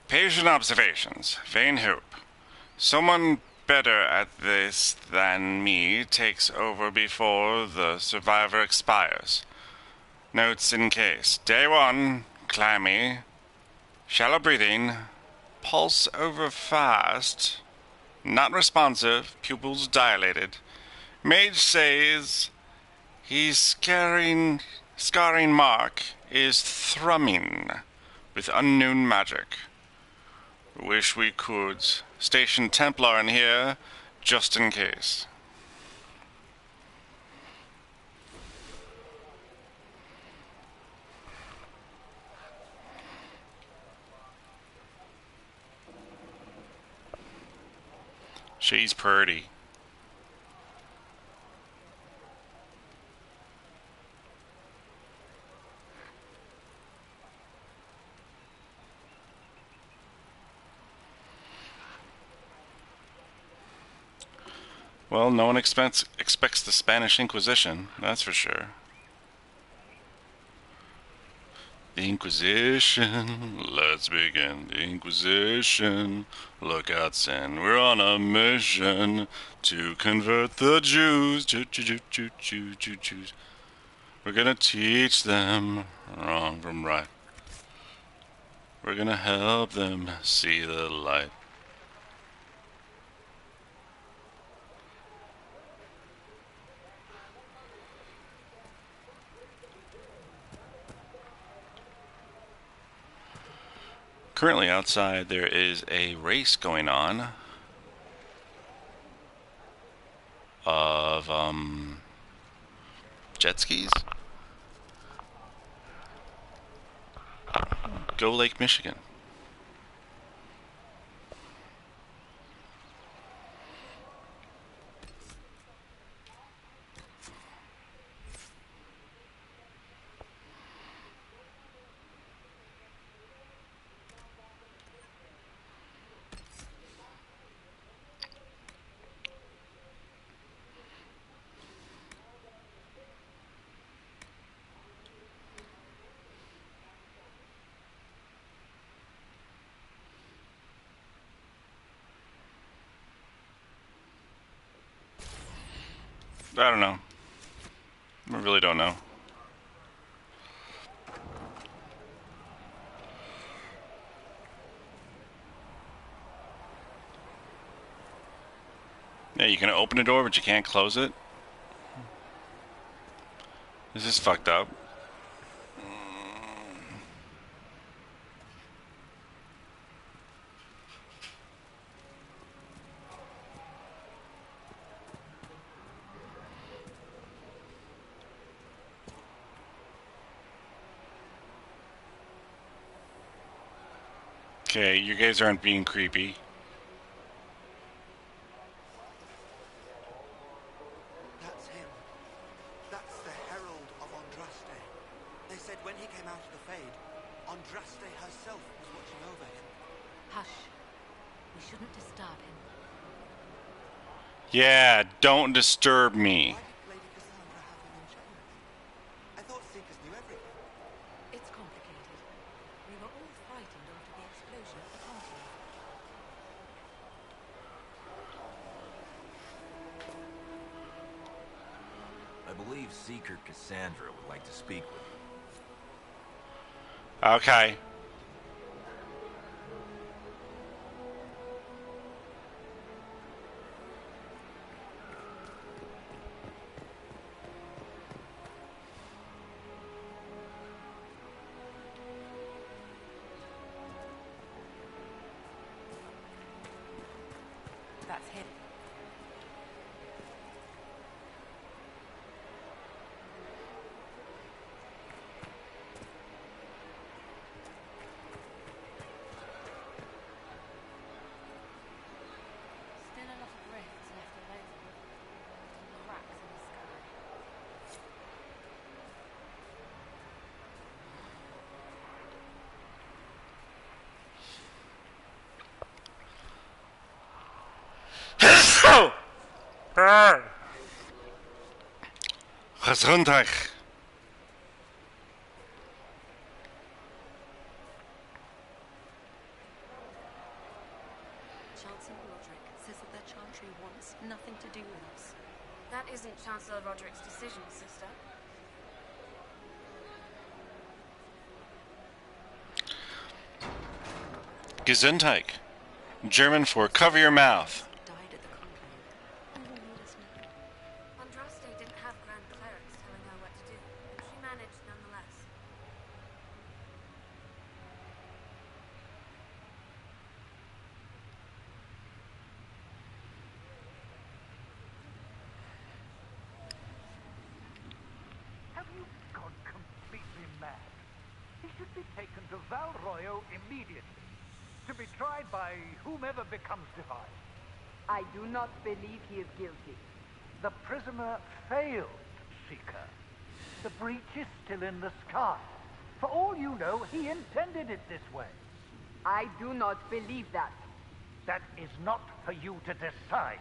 Patient observations. Vain hope. Someone better at this than me takes over before the survivor expires. Notes in case. Day 1. Clammy. Shallow breathing. Pulse over fast. Not responsive. Pupils dilated. Mage says his scarring mark is thrumming with unknown magic. Wish we could station Templar in here just in case. She's pretty. Well, no one expects the Spanish Inquisition, that's for sure. The Inquisition, let's begin. The Inquisition, look out, sin. We're on a mission to convert the Jews. Jews. We're gonna teach them wrong from right. We're gonna help them see the light. Currently outside there is a race going on of jet skis. Go Lake Michigan. I don't know. I really don't know. Yeah, you can open a door, but you can't close it. This is fucked up. Okay, you guys aren't being creepy. That's him. That's the Herald of Andraste. They said when he came out of the Fade, Andraste herself was watching over him. Hush. We shouldn't disturb him. Yeah, don't disturb me. Why did Lady Cassandra have him in chains? I thought Seekers knew everything. It's complicated. We were all frightened after the explosion at the party. I believe Seeker Cassandra would like to speak with you. Okay. That's him. Still a lot of rifts left all over. Cracks in the sky. Gesundheit. Chancellor Roderick says that the Chantry wants nothing to do with us. That isn't Chancellor Roderick's decision, sister. Gesundheit. German for cover your mouth. Died at the conclave. Who will lead us now? Andraste didn't have Grand Clerics telling her what to do, but she managed nonetheless. Have you gone completely mad? He should be taken to Val Royo immediately, to be tried by whomever becomes divine. I do not believe he is guilty. The prisoner failed, Seeker. The breach is still in the sky. For all you know, he intended it this way. I do not believe that. That is not for you to decide.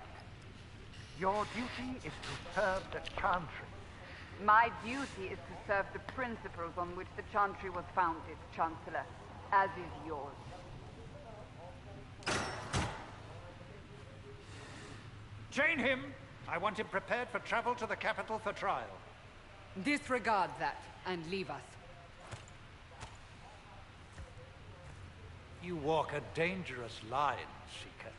Your duty is to serve the Chantry. My duty is to serve the principles on which the Chantry was founded, Chancellor, as is yours. Chain him! I want him prepared for travel to the capital for trial. Disregard that and leave us. You walk a dangerous line, Seeker.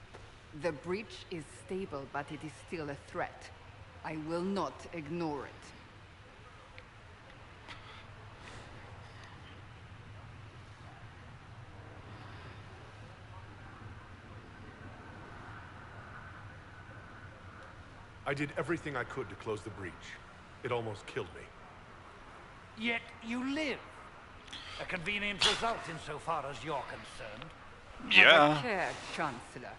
The breach is stable, but it is still a threat. I will not ignore it. I did everything I could to close the breach. It almost killed me. Yet you live. A convenient result insofar as you're concerned. Have Yeah. a care, Chancellor.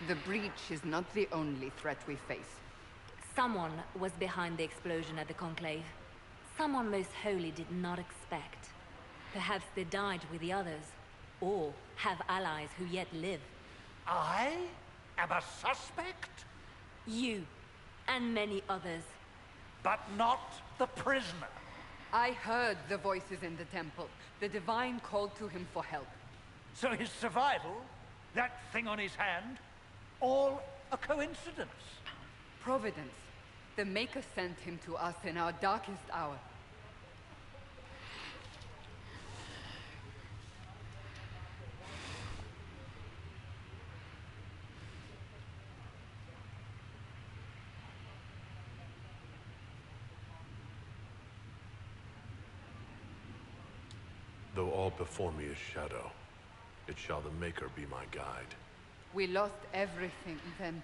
The breach is not the only threat we face. Someone was behind the explosion at the Conclave. Someone most holy did not expect. Perhaps they died with the others, or have allies who yet live. I am a suspect, You, and many others. but not the prisoner. I heard the voices in the temple. The Divine called to him for help. So his survival, that thing on his hand, all a coincidence. Providence. The Maker sent him to us in our darkest hour. Though all before me is shadow, it shall the Maker be my guide. We lost everything then.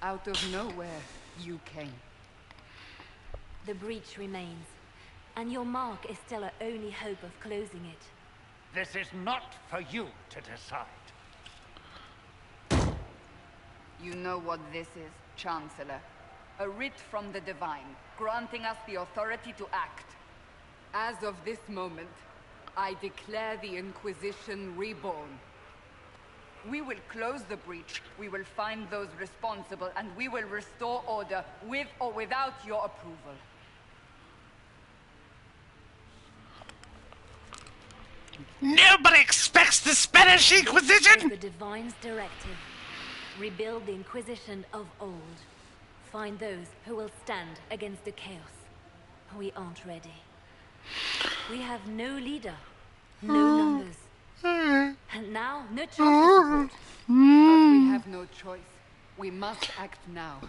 Out of nowhere, you came. The breach remains, and your mark is still our only hope of closing it. This is not for you to decide. You know what this is, Chancellor. A writ from the Divine, granting us the authority to act. As of this moment, I declare the Inquisition reborn. We will close the breach, we will find those responsible, and we will restore order, with or without your approval. Nobody expects the Spanish Is Inquisition! the Divine's directive. Rebuild the Inquisition of old. Find those who will stand against the chaos. We aren't ready. We have no leader, no numbers, and now no chance of support. But we have no choice. We must act now,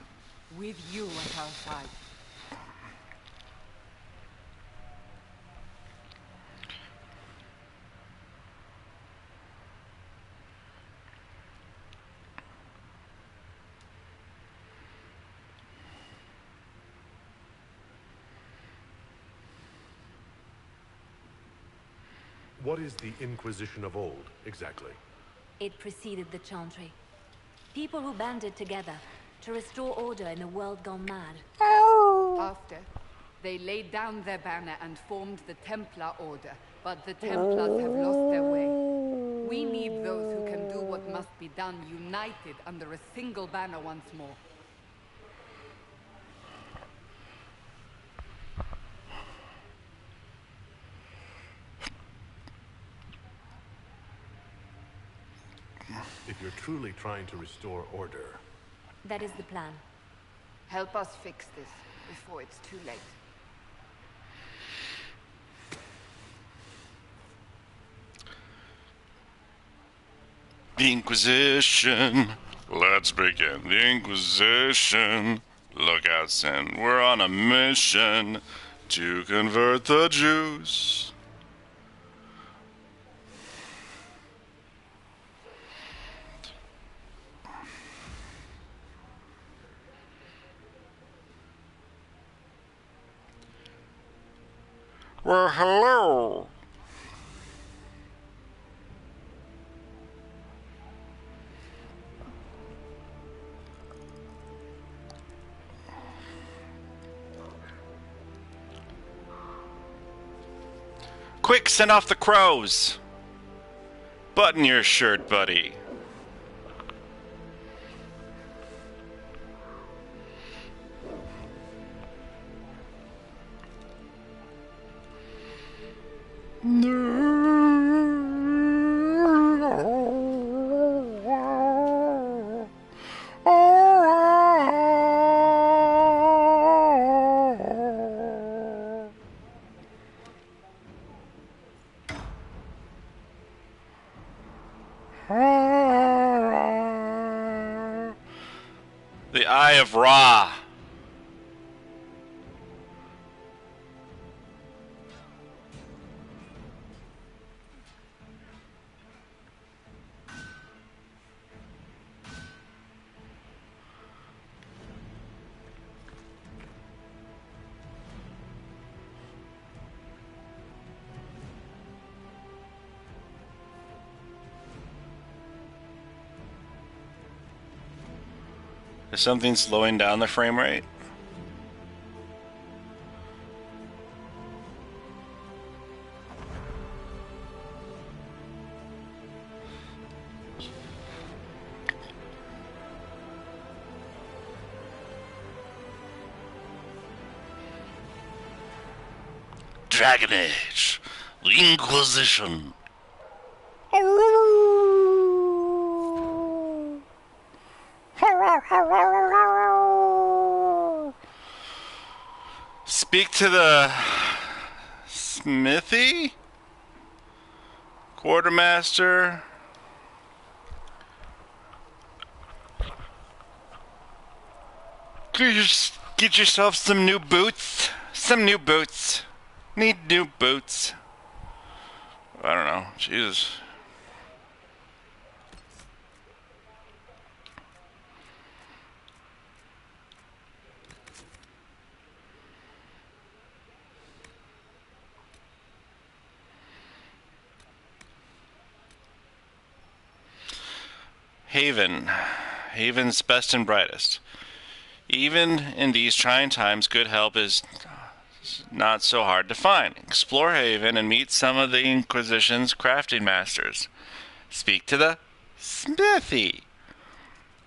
with you at our side. What is the Inquisition of old, exactly? It preceded the Chantry. People who banded together to restore order in a world gone mad. After, they laid down their banner and formed the Templar Order, but the Templars have lost their way. We need those who can do what must be done, united under a single banner once more. If you're truly trying to restore order, That is the plan. Help us fix this before it's too late. The Inquisition. Let's begin the Inquisition. Look out, Sin. We're on a mission to convert the Jews. Well, hello. Quick, send off the crows. Button your shirt, buddy. The Eye of Ra. Is something slowing down the frame rate? Dragon Age, the Inquisition. Speak to the smithy? Quartermaster? Just get yourself some new boots. Some new boots. Need new boots. I don't know. Jesus. Haven. Haven's best and brightest. Even in these trying times, good help is not so hard to find. Explore Haven and meet some of the Inquisition's crafting masters. Speak to the smithy.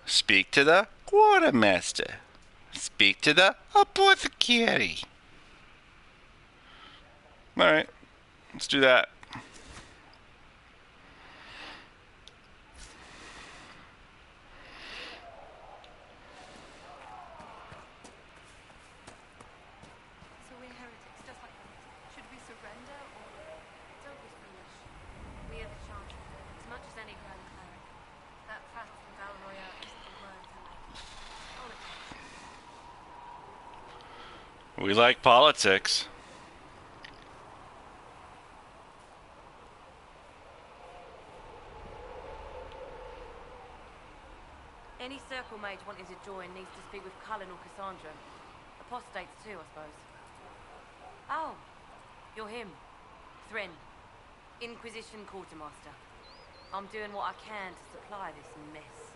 Speak to the quartermaster. Speak to the apothecary. Alright, let's do that. So we're heretics, just like them. Should we surrender or... Don't be foolish. We are the Chancellor, as much as any Grand Cleric. That fact from Valroya isn't the word to like. Politics. We like politics. Any circle mage wanting to join needs to speak with Cullen or Cassandra. Apostates too, I suppose. Oh, you're him. Thrin. Inquisition Quartermaster. I'm doing what I can to supply this mess.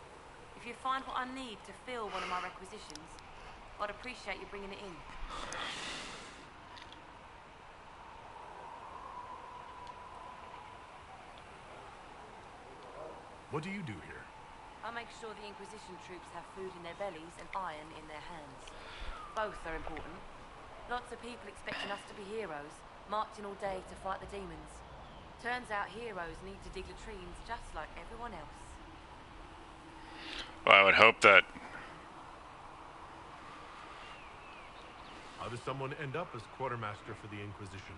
If you find what I need to fill one of my requisitions, I'd appreciate you bringing it in. what do you do here? I make sure the Inquisition troops have food in their bellies and iron in their hands. Both are important. Lots of people expecting us to be heroes, marching all day to fight the demons. Turns out heroes need to dig latrines just like everyone else. Well, I would hope that. How does someone end up as quartermaster for the Inquisition?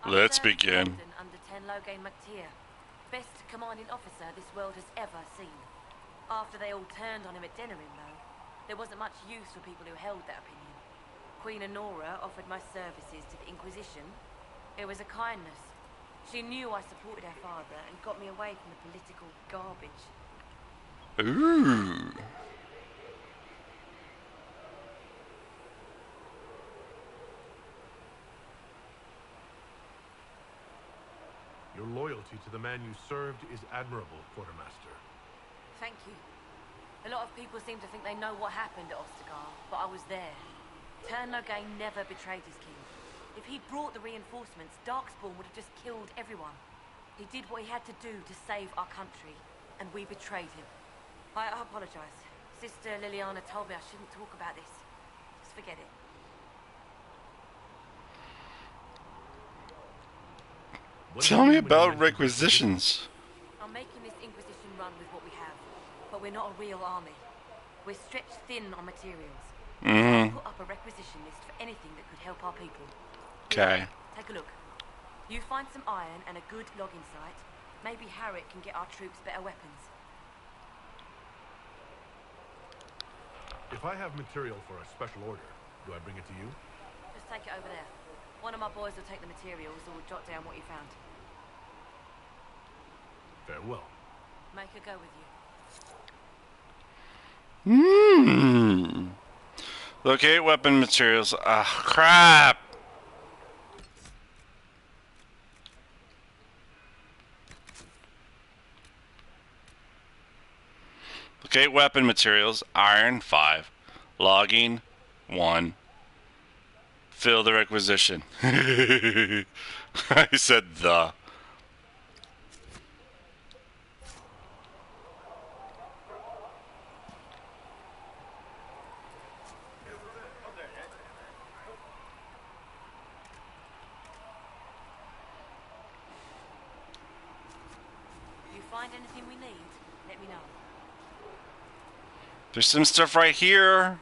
Let's begin. London under Ten Loghain MacTier, best commanding officer this world has ever seen. After they all turned on him at Denerim, though, there wasn't much use for people who held that opinion. Queen Honora offered my services to the Inquisition. It was a kindness. She knew I supported her father and got me away from the political garbage. Ooh. Your loyalty to the man you served is admirable, Quartermaster. Thank you. A lot of people seem to think they know what happened at Ostagar, but I was there. Ten Loghain never betrayed his king. If he'd brought the reinforcements, Darkspawn would have just killed everyone. He did what he had to do to save our country, and we betrayed him. I apologize. Sister Liliana told me I shouldn't talk about this. Just forget it. Tell me about requisitions. I'm making this Inquisition run with what we have, but we're not a real army. We're stretched thin on materials. Mm-hmm. Put up a requisition list for anything that could help our people. Okay. Take a look. You find some iron and a good logging site. Maybe Harriet can get our troops better weapons. If I have material for a special order, do I bring it to you? Just take it over there. One of my boys will take the materials or will jot down what you found. Farewell. Make her go with you. Hmm. Locate weapon materials. Ah, crap. Locate weapon materials. Iron 5. Logging 1. Fill the requisition. I said the. You find anything we need, let me know. There's some stuff right here.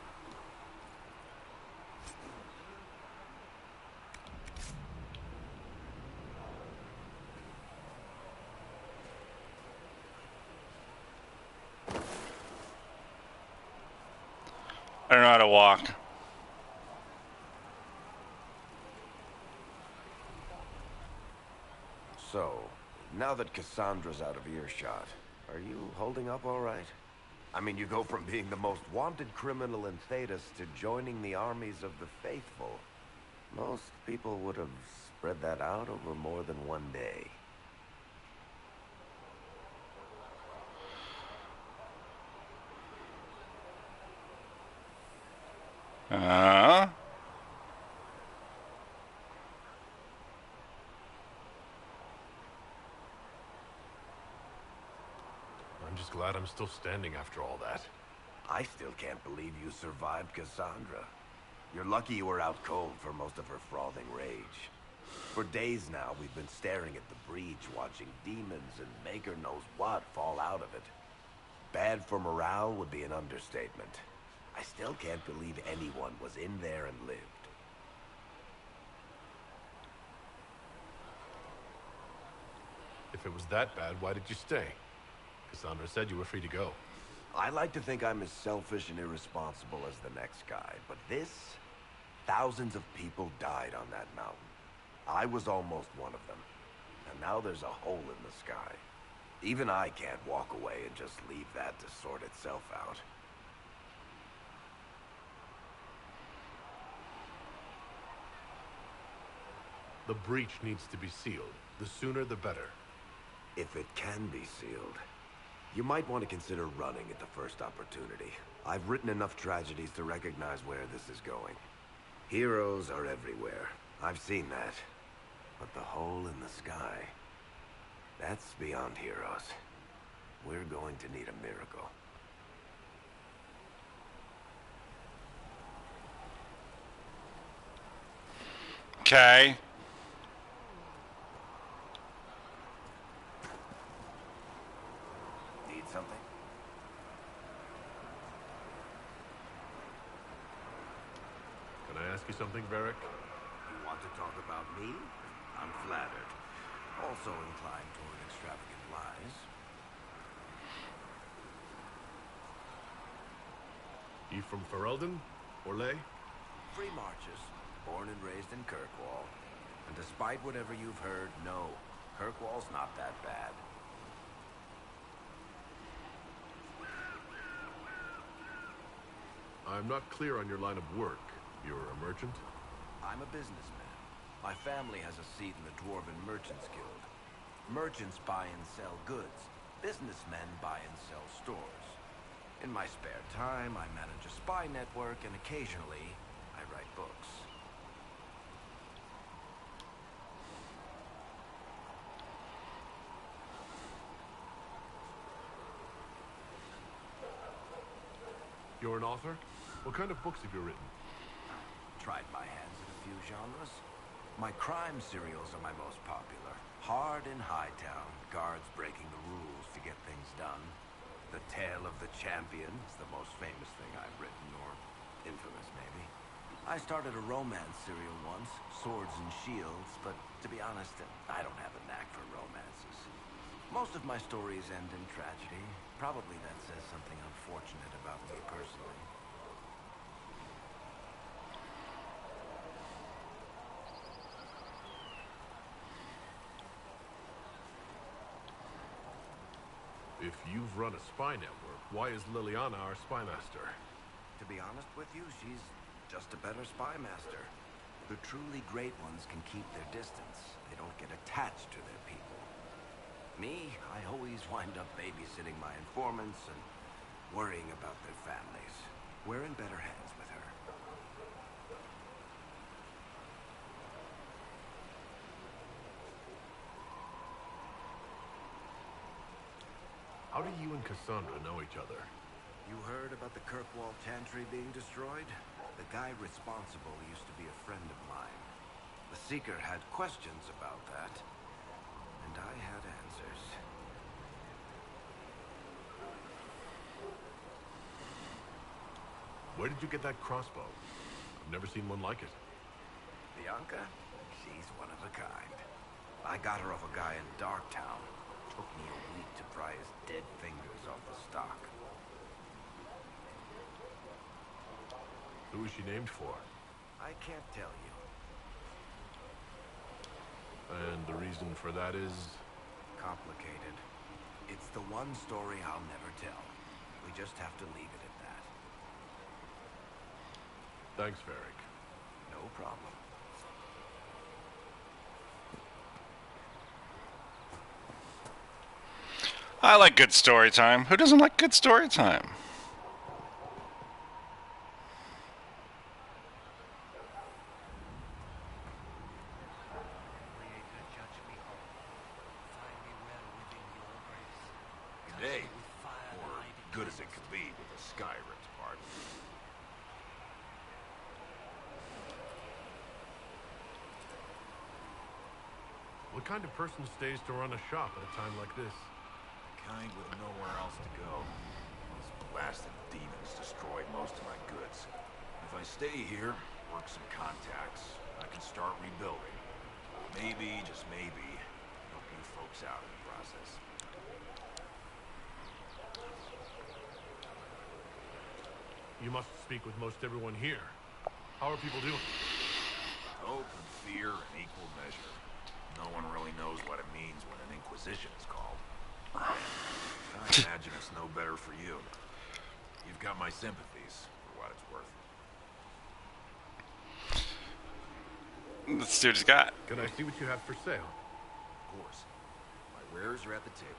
I don't know how to walk. So, now that Cassandra's out of earshot, are you holding up all right? I mean, you go from being the most wanted criminal in Thedas to joining the armies of the faithful. Most people would have spread that out over more than one day. I'm just glad I'm still standing after all that. I still can't believe you survived Cassandra. You're lucky you were out cold for most of her frothing rage. For days now, we've been staring at the breach, watching demons and maker knows what fall out of it. Bad for morale would be an understatement. I still can't believe anyone was in there and lived. If it was that bad, why did you stay? Cassandra said you were free to go. I like to think I'm as selfish and irresponsible as the next guy, but this... Thousands of people died on that mountain. I was almost one of them. And now there's a hole in the sky. Even I can't walk away and just leave that to sort itself out. The breach needs to be sealed. The sooner the better. If it can be sealed, you might want to consider running at the first opportunity. I've written enough tragedies to recognize where this is going. Heroes are everywhere. I've seen that. But the hole in the sky, that's beyond heroes. We're going to need a miracle. Okay. Need something? something, Varric? You want to talk about me? I'm flattered. Also inclined toward extravagant lies. You from Ferelden? Orlais? Free marches, born and raised in Kirkwall. And despite whatever you've heard, no, Kirkwall's not that bad. I'm not clear on your line of work. You're a merchant? I'm a businessman. My family has a seat in the Dwarven Merchants Guild. Merchants buy and sell goods. Businessmen buy and sell stores. In my spare time, I manage a spy network, and occasionally, I write books. You're an author? What kind of books have you written? Tried my hands in a few genres. My crime serials are my most popular. Hard in Hightown, guards breaking the rules to get things done. The Tale of the Champion is the most famous thing I've written, or infamous maybe. I started a romance serial once, Swords and Shields, but to be honest, I don't have a knack for romances. Most of my stories end in tragedy. Probably that says something unfortunate about me personally. If you've run a spy network, why is Liliana our spy master? To be honest with you, she's just a better spy master. The truly great ones can keep their distance. They don't get attached to their people. Me, I always wind up babysitting my informants and worrying about their families. We're in better hands with her. How do you and Cassandra know each other? You heard about the Kirkwall Chantry being destroyed? The guy responsible used to be a friend of mine. The Seeker had questions about that, and I had answers. Where did you get that crossbow? I've never seen one like it. Bianca? She's one of a kind. I got her off a guy in Darktown. Took me a week to pry his dead fingers off the stock. Who is she named for? I can't tell you. And the reason for that is? Complicated. It's the one story I'll never tell. We just have to leave it at that. Thanks, Varric. No problem. I like good story time. Who doesn't like good story time? Today, or good as it could be with the sky ripped apart. What kind of person stays to run a shop at a time like this? Kind with nowhere else to go. Those blasted demons destroyed most of my goods. If I stay here, work some contacts, I can start rebuilding. Maybe, just maybe, help you folks out in the process. You must speak with most everyone here. How are people doing? Hope and fear in equal measure. No one really knows what it means when an Inquisition is called. I imagine it's no better for you. You've got my sympathies, for what it's worth. Let's see what he's got. Can I see what you have for sale? Of course. My wares are at the table.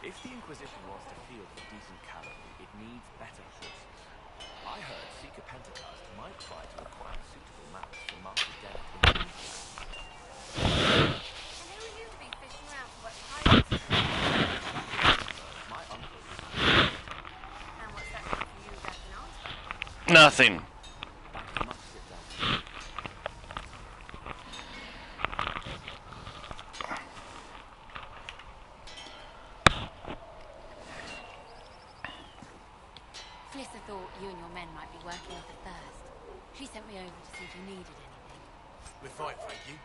If the Inquisition wants to field a decent cavalry, it needs better horses. I heard Seeker Pentacast might try to acquire suitable mounts from Master Derek in the meantime. And who are you to be fishing around for what's pirates? My uncle is... And what's that mean for you back in Ansbach? Nothing. I must sit down. Flissa thought you and your men might be working off a thirst. She sent me over to see if you needed anything. We're fine, thank you.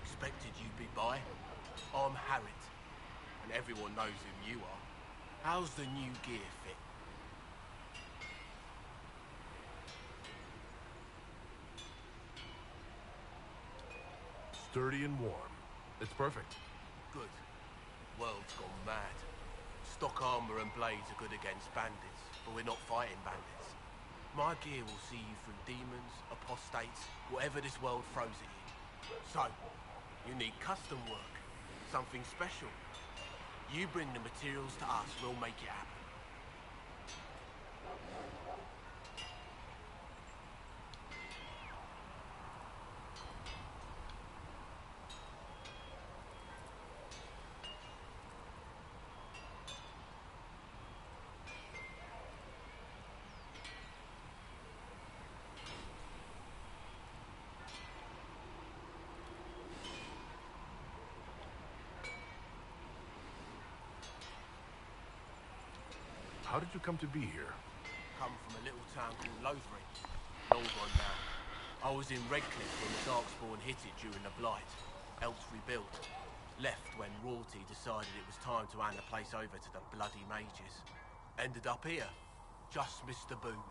Expected you'd be by. I'm Harriet, and everyone knows who you are. How's the new gear fit? Sturdy and warm. It's perfect. Good. World's gone mad. Stock armor and blades are good against bandits, but we're not fighting bandits. My gear will see you through demons, apostates, whatever this world throws at you. So, you need custom work, something special. You bring the materials to us, we'll make it happen. How did you come to be here? Come from a little town called Lothering. Long gone now. I was in Redcliffe when the Darkspawn hit it during the Blight. Helped rebuild. Left when royalty decided it was time to hand the place over to the bloody mages. Ended up here. Just missed the boom.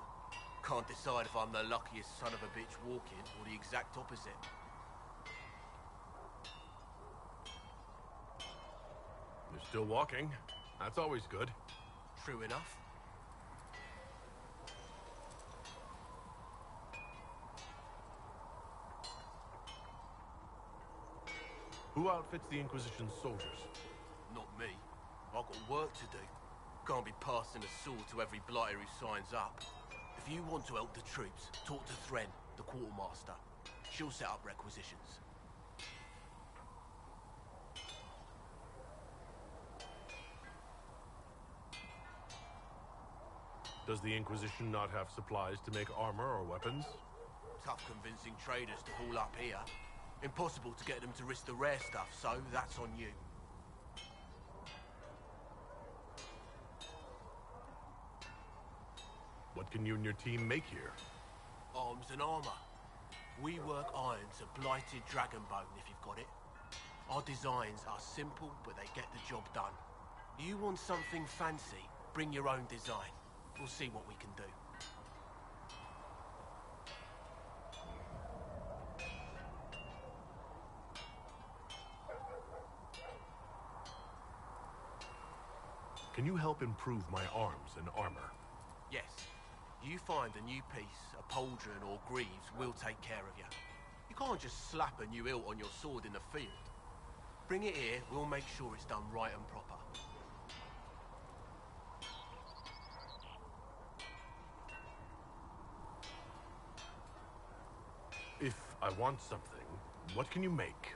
Can't decide if I'm the luckiest son of a bitch walking or the exact opposite. You're still walking. That's always good. True enough. Who outfits the Inquisition's soldiers? Not me. I've got work to do. Can't be passing a sword to every blighter who signs up. If you want to help the troops, talk to Thren, the quartermaster. She'll set up requisitions. Does the Inquisition not have supplies to make armor or weapons? Tough convincing traders to haul up here. Impossible to get them to risk the rare stuff, so that's on you. What can you and your team make here? Arms and armor. We work iron to blighted dragonbone if you've got it. Our designs are simple, but they get the job done. You want something fancy, bring your own design. We'll see what we can do. Can you help improve my arms and armor? Yes. You find a new piece, a pauldron or greaves, we'll take care of you. You can't just slap a new hilt on your sword in the field. Bring it here, we'll make sure it's done right and proper. If I want something, what can you make?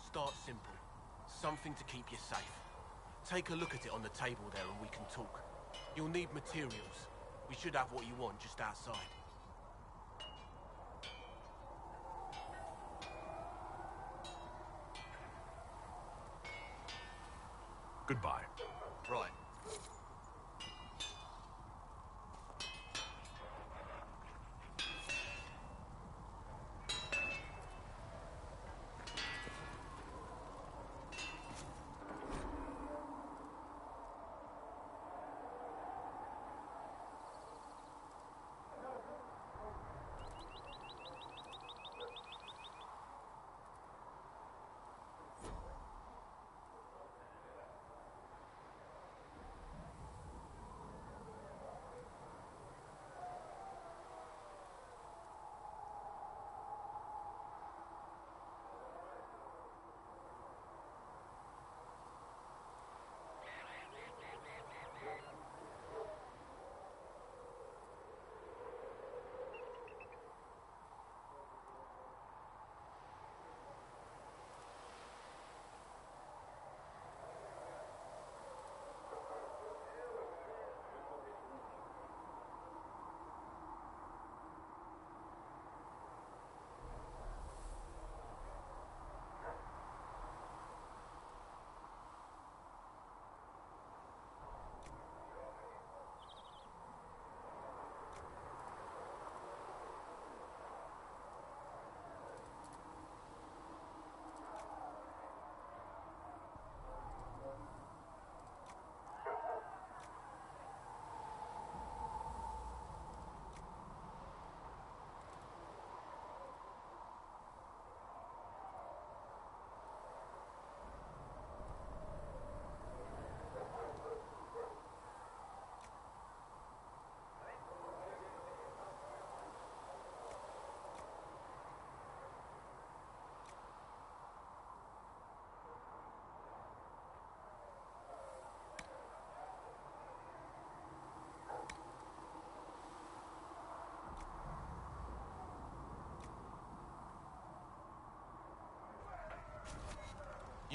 Start simple. Something to keep you safe. Take a look at it on the table there and we can talk. You'll need materials. We should have what you want just outside. Goodbye. Right.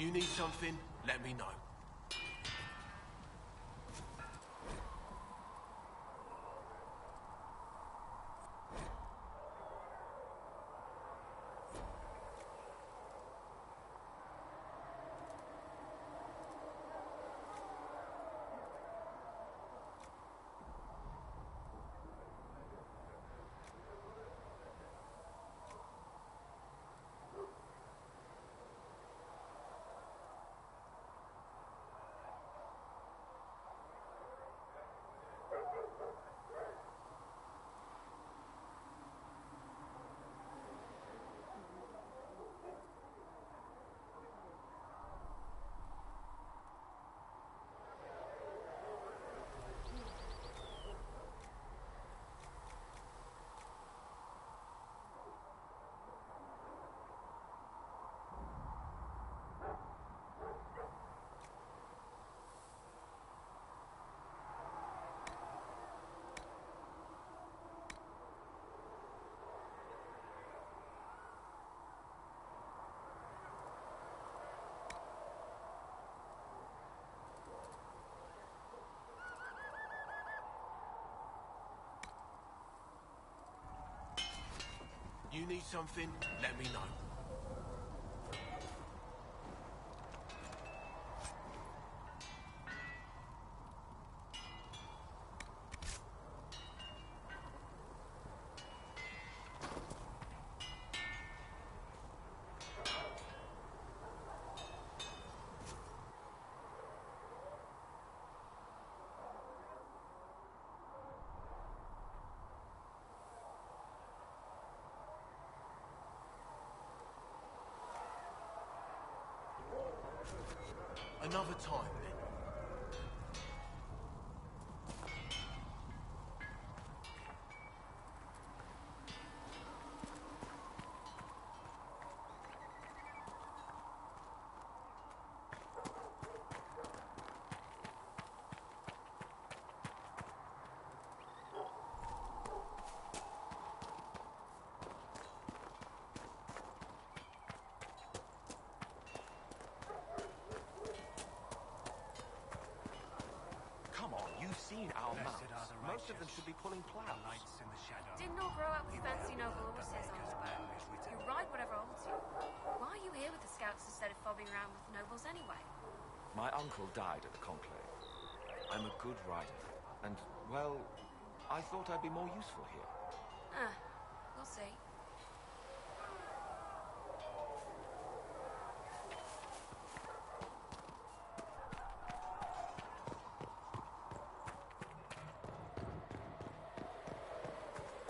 You need something, let me know. You need something, let me know. Another time, then. Come on, you've seen our mounts. Most of them should be pulling plows. Didn't all grow up with fancy noble horses on the boat. You ride whatever holds you. Why are you here with the scouts instead of fobbing around with nobles anyway? My uncle died at the conclave. I'm a good rider, and, well, I thought I'd be more useful here. We'll see.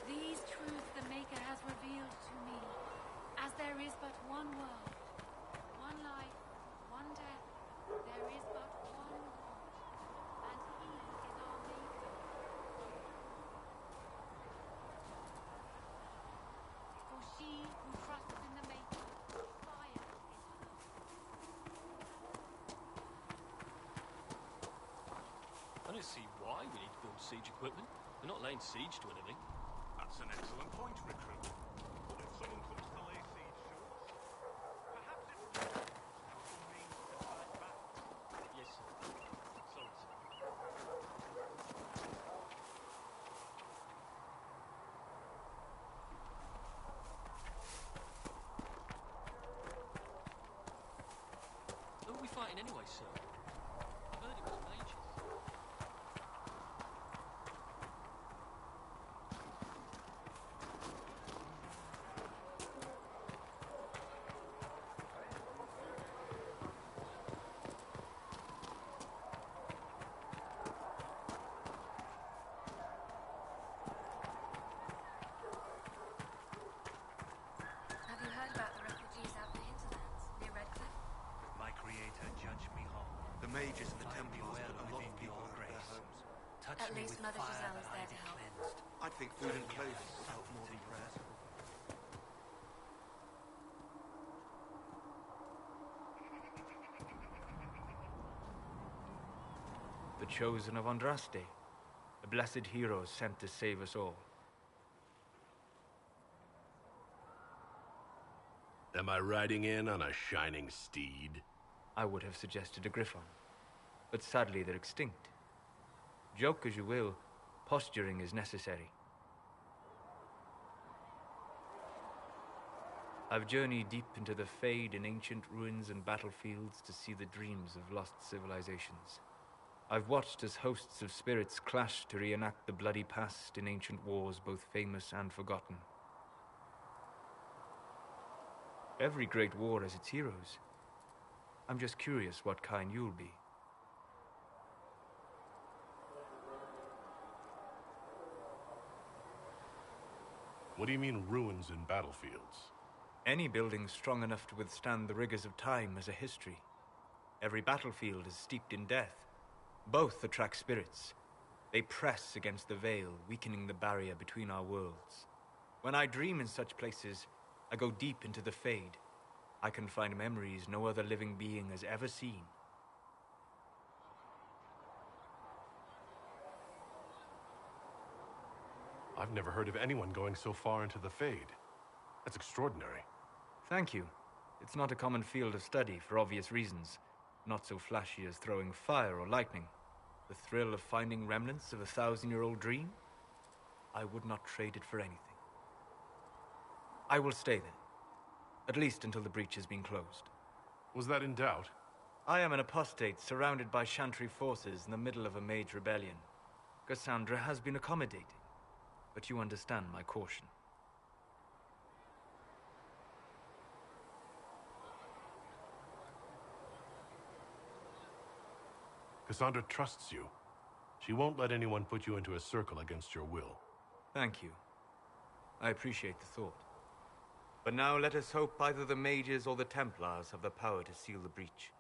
These truths the Maker has revealed to me, as there is but one world, one life, one death, there is but one God, and He is our Maker. For she who trusts in the Maker, fire is her. I don't see why we need to build siege equipment. We're not laying siege to anything. That's an excellent point, recruit. But if someone comes to lay siege to us, perhaps it's helpful means to fight back. Yes, sir. Sorry, sir. Who are we fighting anyway, sir? I heard it was mages. Have you heard about the refugees out in the hinterlands, near Redcliffe? My creator judged me whole. The mages in the temple put a lot of people out of their homes. Touch At me least with Mother fire Giselle that is I there be to help. cleansed. I think food and clothing would help more than prayer. The chosen of Andraste, a blessed hero sent to save us all. Am I riding in on a shining steed? I would have suggested a griffon. But sadly, they're extinct. Joke as you will, posturing is necessary. I've journeyed deep into the Fade in ancient ruins and battlefields to see the dreams of lost civilizations. I've watched as hosts of spirits clash to reenact the bloody past in ancient wars both famous and forgotten. Every great war has its heroes. I'm just curious what kind you'll be. What do you mean, ruins and battlefields? Any building strong enough to withstand the rigors of time has a history. Every battlefield is steeped in death. Both attract spirits. They press against the veil, weakening the barrier between our worlds. When I dream in such places, I go deep into the Fade. I can find memories no other living being has ever seen. I've never heard of anyone going so far into the Fade. That's extraordinary. Thank you. It's not a common field of study for obvious reasons. Not so flashy as throwing fire or lightning. The thrill of finding remnants of a 1,000-year-old dream? I would not trade it for anything. I will stay then. At least until the breach has been closed. Was that in doubt? I am an apostate surrounded by Chantry forces in the middle of a mage rebellion. Cassandra has been accommodating, but you understand my caution. Cassandra trusts you. She won't let anyone put you into a circle against your will. Thank you. I appreciate the thought. But now let us hope either the mages or the Templars have the power to seal the breach.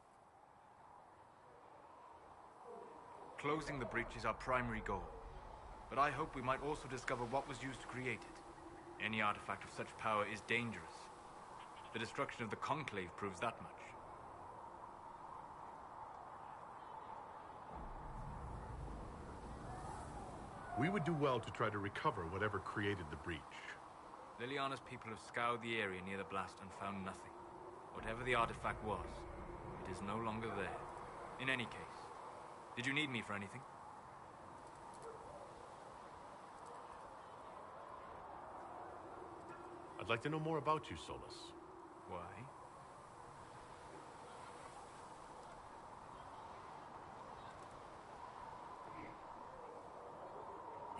Closing the breach is our primary goal. But I hope we might also discover what was used to create it. Any artifact of such power is dangerous. The destruction of the Conclave proves that much. We would do well to try to recover whatever created the breach. Liliana's people have scoured the area near the blast and found nothing. Whatever the artifact was, it is no longer there. In any case, did you need me for anything? I'd like to know more about you, Solus. Why?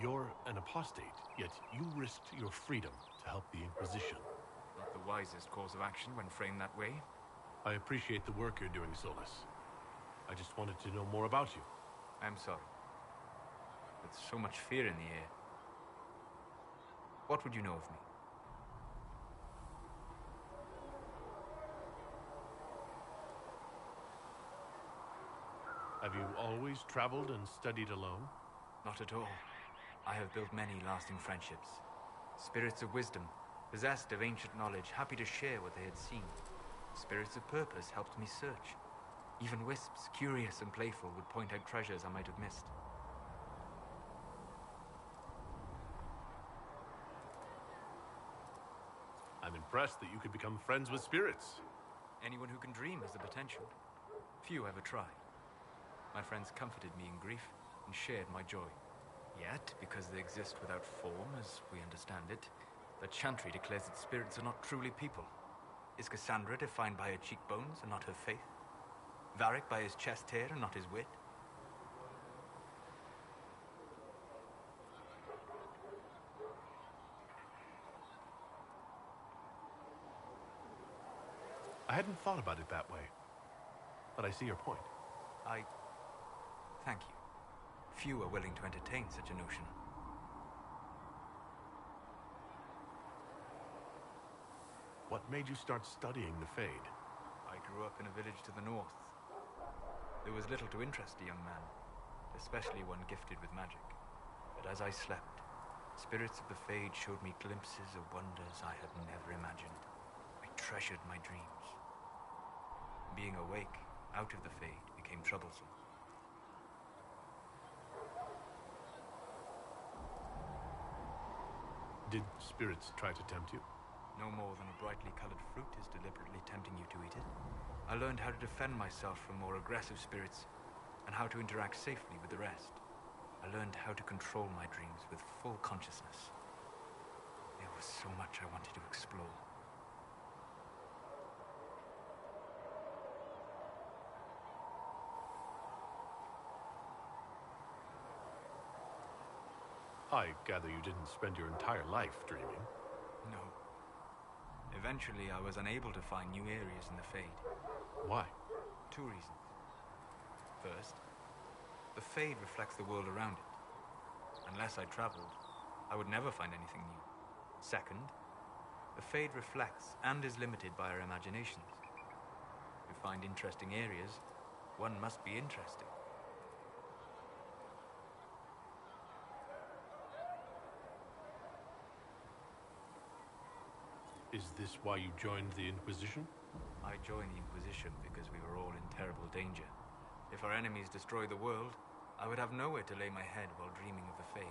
You're an apostate, yet you risked your freedom to help the Inquisition. Not the wisest course of action when framed that way. I appreciate the work you're doing, Solus. I just wanted to know more about you. I'm sorry. With so much fear in the air. What would you know of me? Have you always traveled and studied alone? Not at all. I have built many lasting friendships. Spirits of wisdom, possessed of ancient knowledge, happy to share what they had seen. Spirits of purpose helped me search. Even wisps, curious and playful, would point out treasures I might have missed. I'm impressed that you could become friends with spirits. Anyone who can dream has the potential. Few ever try. My friends comforted me in grief and shared my joy. Yet, because they exist without form, as we understand it, the Chantry declares that spirits are not truly people. Is Cassandra defined by her cheekbones and not her faith? Varric by his chest hair and not his wit? I hadn't thought about it that way, but I see your point. Thank you. Few are willing to entertain such a notion. What made you start studying the Fade? I grew up in a village to the north. There was little to interest a young man, especially one gifted with magic. But as I slept, spirits of the Fade showed me glimpses of wonders I had never imagined. I treasured my dreams. Being awake, out of the Fade, became troublesome. Did spirits try to tempt you? no more than a brightly colored fruit is deliberately tempting you to eat it. I learned how to defend myself from more aggressive spirits, and how to interact safely with the rest. I learned how to control my dreams with full consciousness. There was so much I wanted to explore. I gather you didn't spend your entire life dreaming. No. Eventually, I was unable to find new areas in the Fade. Why? 2 reasons. First, the Fade reflects the world around it. Unless I traveled, I would never find anything new. Second, the Fade reflects and is limited by our imaginations. To find interesting areas, one must be interesting. Is this why you joined the Inquisition? I joined the Inquisition because we were all in terrible danger. If our enemies destroyed the world, I would have nowhere to lay my head while dreaming of the Fade.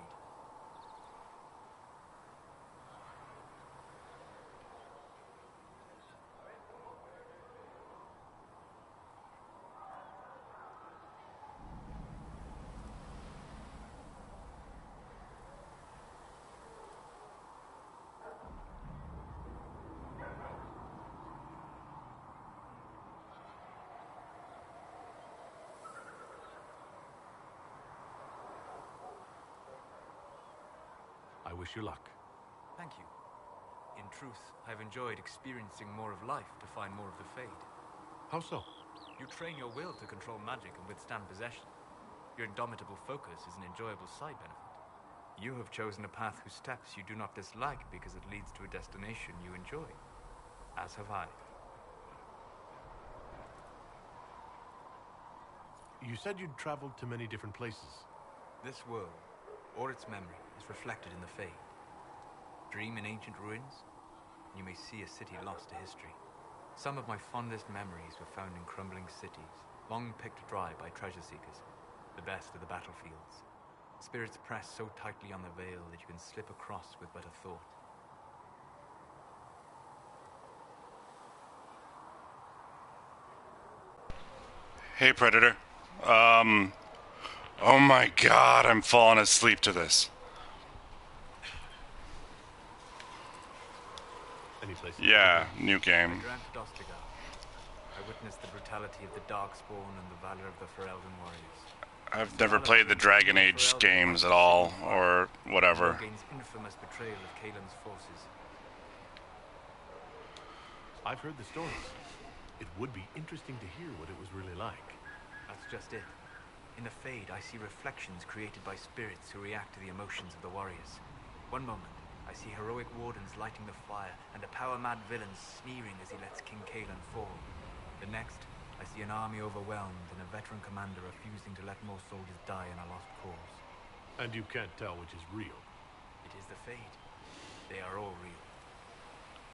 I wish you luck. Thank you. In truth, I've enjoyed experiencing more of life to find more of the Fade. How so? You train your will to control magic and withstand possession. Your indomitable focus is an enjoyable side benefit. You have chosen a path whose steps you do not dislike because it leads to a destination you enjoy. As have I. You said you'd traveled to many different places. This world, or its memory, is reflected in the Fade. Dream in ancient ruins, and you may see a city lost to history. Some of my fondest memories were found in crumbling cities, long picked dry by treasure seekers, the best of the battlefields. Spirits press so tightly on the veil that you can slip across with but a thought. Hey, Predator. Oh my god, I'm falling asleep to this. Any place? Yeah, new game. I drank Dostigar. I witnessed the brutality of the Darkspawn and the valor of the Ferelden warriors. I've never played the Dragon Age games at all, or whatever. Morgain's infamous betrayal of Kaelin's forces. I've heard the stories. It would be interesting to hear what it was really like. That's just it. In the Fade, I see reflections created by spirits who react to the emotions of the warriors. One moment, I see heroic wardens lighting the fire, and a power-mad villain sneering as he lets King Kaelin fall. The next, I see an army overwhelmed and a veteran commander refusing to let more soldiers die in a lost cause. And you can't tell which is real. It is the Fade. They are all real.